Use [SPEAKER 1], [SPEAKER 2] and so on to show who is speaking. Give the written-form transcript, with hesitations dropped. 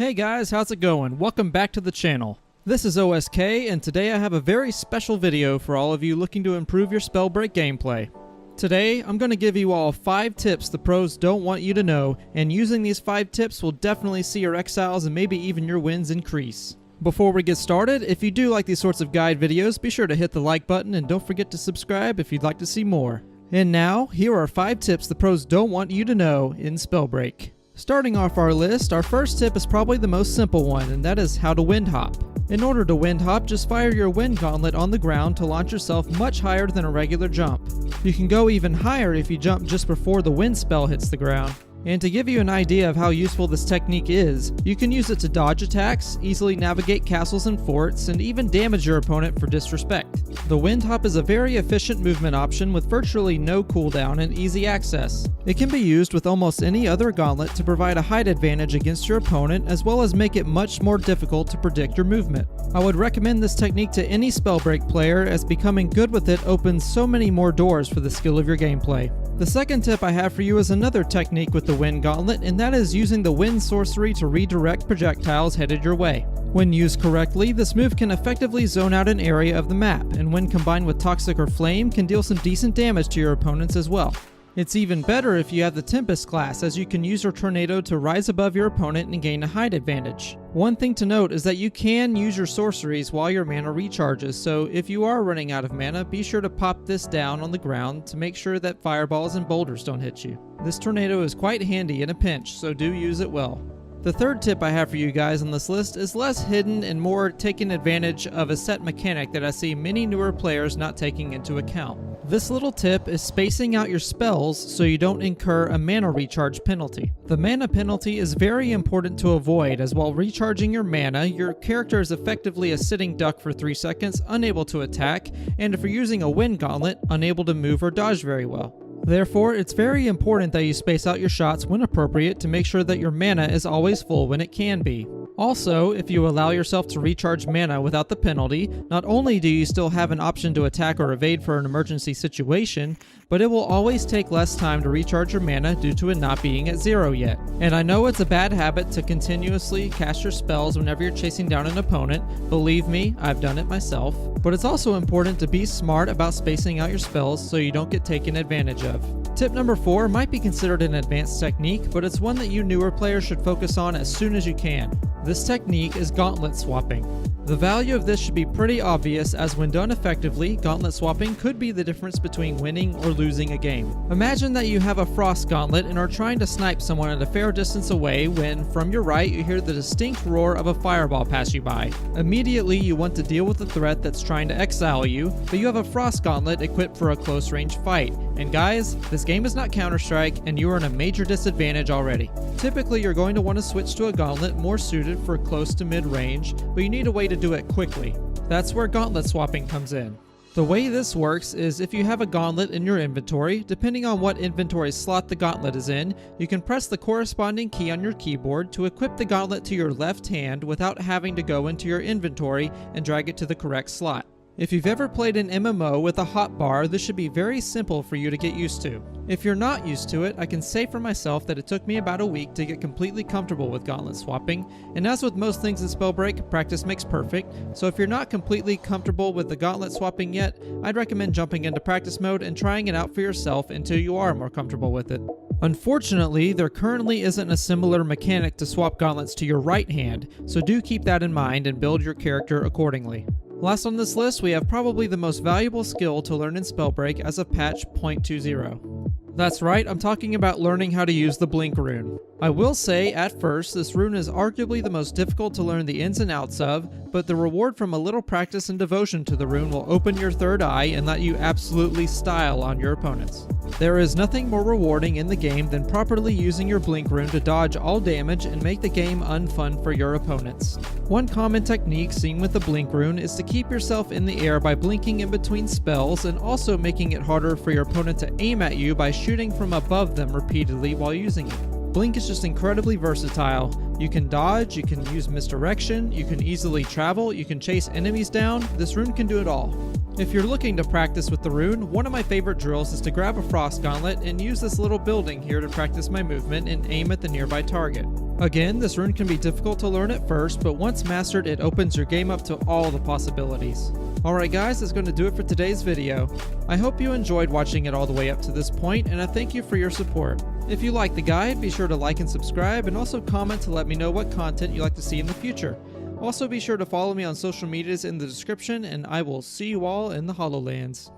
[SPEAKER 1] Hey guys, how's it going? Welcome back to the channel. This is OSK, and today I have a very special video for all of you looking to improve your Spellbreak gameplay. Today, I'm going to give you all 5 tips the pros don't want you to know, and using these 5 tips will definitely see your exiles and maybe even your wins increase. Before we get started, if you do like these sorts of guide videos, be sure to hit the like button and don't forget to subscribe if you'd like to see more. And now, here are 5 tips the pros don't want you to know in Spellbreak. Starting off our list, our first tip is probably the most simple one, and that is how to Windhop. In order to Windhop, just fire your Wind Gauntlet on the ground to launch yourself much higher than a regular jump. You can go even higher if you jump just before the wind spell hits the ground. And to give you an idea of how useful this technique is, you can use it to dodge attacks, easily navigate castles and forts, and even damage your opponent for disrespect. The Windhop is a very efficient movement option with virtually no cooldown and easy access. It can be used with almost any other gauntlet to provide a height advantage against your opponent, as well as make it much more difficult to predict your movement. I would recommend this technique to any Spellbreak player, as becoming good with it opens so many more doors for the skill of your gameplay. The second tip I have for you is another technique with the Wind Gauntlet, and that is using the Wind sorcery to redirect projectiles headed your way. When used correctly, this move can effectively zone out an area of the map, and when combined with Toxic or Flame, can deal some decent damage to your opponents as well. It's even better if you have the Tempest class, as you can use your tornado to rise above your opponent and gain a height advantage. One thing to note is that you can use your sorceries while your mana recharges, so if you are running out of mana, be sure to pop this down on the ground to make sure that fireballs and boulders don't hit you. This tornado is quite handy in a pinch, so do use it well. The third tip I have for you guys on this list is less hidden and more taking advantage of a set mechanic that I see many newer players not taking into account. This little tip is spacing out your spells so you don't incur a mana recharge penalty. The mana penalty is very important to avoid, as while recharging your mana, your character is effectively a sitting duck for 3 seconds, unable to attack, and if you're using a Wind Gauntlet, unable to move or dodge very well. Therefore, it's very important that you space out your shots when appropriate to make sure that your mana is always full when it can be. Also, if you allow yourself to recharge mana without the penalty, not only do you still have an option to attack or evade for an emergency situation, but it will always take less time to recharge your mana due to it not being at 0 yet. And I know it's a bad habit to continuously cast your spells whenever you're chasing down an opponent. Believe me, I've done it myself. But it's also important to be smart about spacing out your spells so you don't get taken advantage of. Tip number 4 might be considered an advanced technique, but it's one that you newer players should focus on as soon as you can. This technique is Gauntlet swapping. The value of this should be pretty obvious, as when done effectively, Gauntlet swapping could be the difference between winning or losing a game. Imagine that you have a Frost Gauntlet and are trying to snipe someone at a fair distance away when, from your right, you hear the distinct roar of a fireball pass you by. Immediately, you want to deal with the threat that's trying to exile you, but you have a Frost Gauntlet equipped for a close-range fight. And guys, this game is not Counter-Strike, and you are in a major disadvantage already. Typically, you're going to want to switch to a Gauntlet more suited for close to mid-range, but you need a way to do it quickly. That's where Gauntlet swapping comes in. The way this works is if you have a Gauntlet in your inventory, depending on what inventory slot the Gauntlet is in, you can press the corresponding key on your keyboard to equip the Gauntlet to your left hand without having to go into your inventory and drag it to the correct slot. If you've ever played an MMO with a hotbar, this should be very simple for you to get used to. If you're not used to it, I can say for myself that it took me about a week to get completely comfortable with Gauntlet swapping, and as with most things in Spellbreak, practice makes perfect, so if you're not completely comfortable with the Gauntlet swapping yet, I'd recommend jumping into practice mode and trying it out for yourself until you are more comfortable with it. Unfortunately, there currently isn't a similar mechanic to swap gauntlets to your right hand, so do keep that in mind and build your character accordingly. Last on this list, we have probably the most valuable skill to learn in Spellbreak as of patch 0.20. That's right, I'm talking about learning how to use the Blink Rune. I will say, at first, this rune is arguably the most difficult to learn the ins and outs of, but the reward from a little practice and devotion to the rune will open your third eye and let you absolutely style on your opponents. There is nothing more rewarding in the game than properly using your Blink Rune to dodge all damage and make the game unfun for your opponents. One common technique seen with the Blink Rune is to keep yourself in the air by blinking in between spells, and also making it harder for your opponent to aim at you by shooting from above them repeatedly while using it. Blink is just incredibly versatile. You can dodge, you can use misdirection, you can easily travel, you can chase enemies down. This rune can do it all. If you're looking to practice with the rune, one of my favorite drills is to grab a Frost Gauntlet and use this little building here to practice my movement and aim at the nearby target. Again, this rune can be difficult to learn at first, but once mastered, it opens your game up to all the possibilities. Alright guys, that's going to do it for today's video. I hope you enjoyed watching it all the way up to this point, and I thank you for your support. If you like the guide, be sure to like and subscribe, and also comment to let me know what content you'd like to see in the future. Also be sure to follow me on social medias in the description, and I will see you all in the HoloLands.